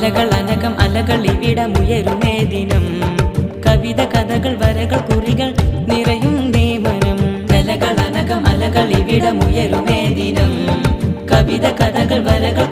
കലകൾ അനകം അലകൾ ഇവിടമുയരുമേ ദിനം കവിത കഥകൾ വരകൾ കുറികൾ നിറയും ദേവനം കലകൾ അനകം അലകൾ ഇവിടമുയരുമേ ദിനം കവിത കഥകൾ വരകൾ